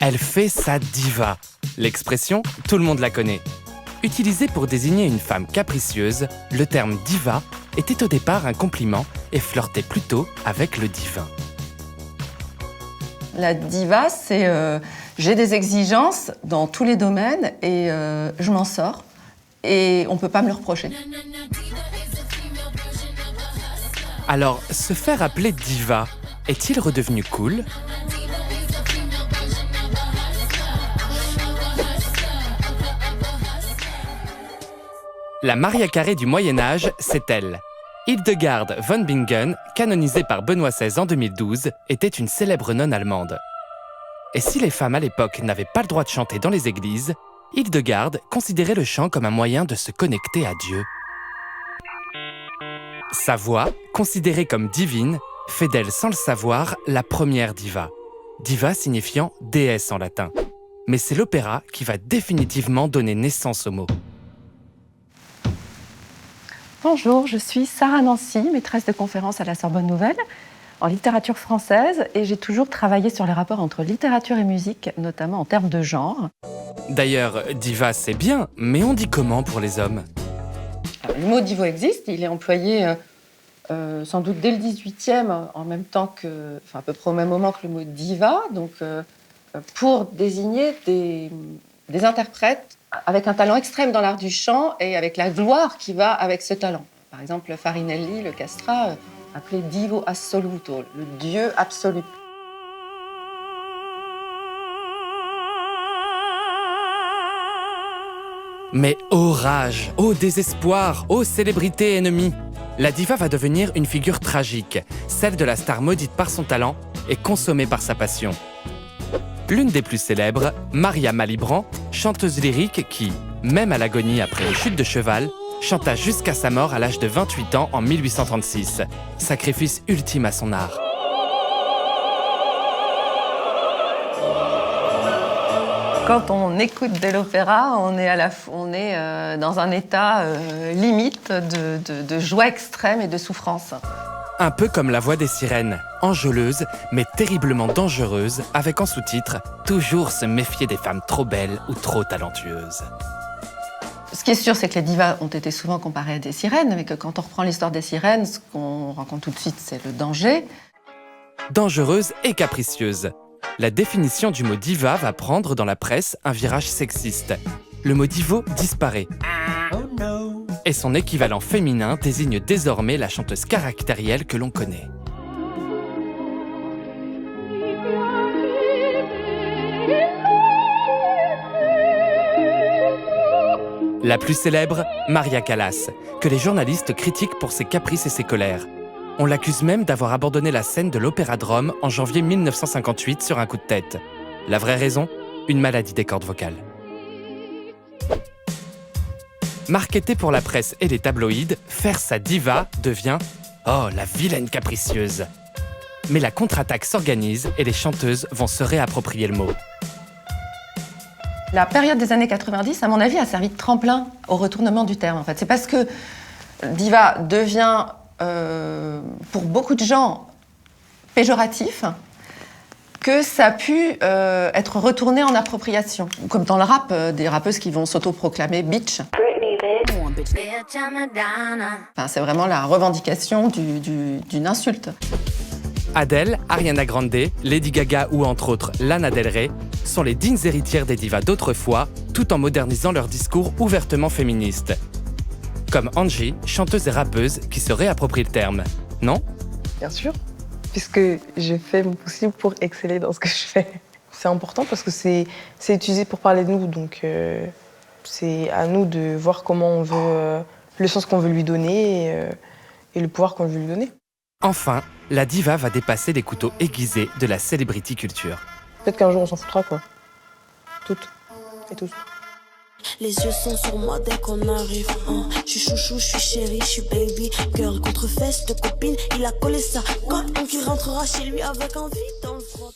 Elle fait sa diva. L'expression, tout le monde la connaît. Utilisée pour désigner une femme capricieuse, le terme diva était au départ un compliment et flirtait plutôt avec le divin. La diva, c'est j'ai des exigences dans tous les domaines et je m'en sors et on ne peut pas me le reprocher. Alors, se faire appeler diva, est-il redevenu cool ? La Maria Carré du Moyen-Âge, c'est elle. Hildegard von Bingen, canonisée par Benoît XVI en 2012, était une célèbre nonne allemande. Et si les femmes à l'époque n'avaient pas le droit de chanter dans les églises, Hildegard considérait le chant comme un moyen de se connecter à Dieu. Sa voix, considérée comme divine, fait d'elle sans le savoir la première diva. Diva signifiant déesse en latin. Mais c'est l'opéra qui va définitivement donner naissance au mot. Bonjour, je suis Sarah Nancy, maîtresse de conférences à la Sorbonne Nouvelle, en littérature française, et j'ai toujours travaillé sur les rapports entre littérature et musique, notamment en termes de genre. D'ailleurs, diva c'est bien, mais on dit comment pour les hommes ? Alors, le mot divo existe, il est employé sans doute dès le 18e, en même temps que, à peu près au même moment que le mot diva, donc pour désigner des interprètes avec un talent extrême dans l'art du chant et avec la gloire qui va avec ce talent. Par exemple, Farinelli, le castrat, appelé Divo Assoluto, le dieu absolu. Mais ô rage, ô désespoir, ô célébrité ennemie, la diva va devenir une figure tragique, celle de la star maudite par son talent et consommée par sa passion. L'une des plus célèbres, Maria Malibran, chanteuse lyrique qui, même à l'agonie après une chute de cheval, chanta jusqu'à sa mort à l'âge de 28 ans en 1836, sacrifice ultime à son art. Quand on écoute de l'opéra, on est dans un état limite de joie extrême et de souffrance. Un peu comme la voix des sirènes, enjôleuse mais terriblement dangereuse, avec en sous-titre « Toujours se méfier des femmes trop belles ou trop talentueuses ». Ce qui est sûr, c'est que les divas ont été souvent comparées à des sirènes, mais que quand on reprend l'histoire des sirènes, ce qu'on rencontre tout de suite, c'est le danger. Dangereuse et capricieuse. La définition du mot diva va prendre dans la presse un virage sexiste. Le mot divo disparaît. Et son équivalent féminin désigne désormais la chanteuse caractérielle que l'on connaît. La plus célèbre, Maria Callas, que les journalistes critiquent pour ses caprices et ses colères. On l'accuse même d'avoir abandonné la scène de l'Opéra de Rome en janvier 1958 sur un coup de tête. La vraie raison ? Une maladie des cordes vocales. Marketée pour la presse et les tabloïds, faire sa diva devient « Oh, la vilaine capricieuse !» Mais la contre-attaque s'organise et les chanteuses vont se réapproprier le mot. La période des années 90, à mon avis, a servi de tremplin au retournement du terme. En fait, c'est parce que diva devient, pour beaucoup de gens, péjoratif, que ça a pu être retourné en appropriation. Comme dans le rap, des rappeuses qui vont s'autoproclamer bitch. Enfin, c'est vraiment la revendication d'une insulte. Adele, Ariana Grande, Lady Gaga ou entre autres Lana Del Rey sont les dignes héritières des divas d'autrefois, tout en modernisant leur discours ouvertement féministe. Comme Angie, chanteuse et rappeuse qui se réapproprie le terme, non ? Bien sûr, puisque je fais mon possible pour exceller dans ce que je fais. C'est important parce que c'est utilisé pour parler de nous, donc c'est à nous de voir comment on veut, le sens qu'on veut lui donner et le pouvoir qu'on veut lui donner. Enfin, la diva va dépasser les couteaux aiguisés de la celebrity culture. Peut-être qu'un jour on s'en foutra, quoi. Toutes et tous. Les yeux sont sur moi dès qu'on arrive. Je suis chouchou, je suis chérie, je suis baby. Cœur contre fesse de copine, il a collé ça. Quand il rentrera chez lui avec envie dans le froc.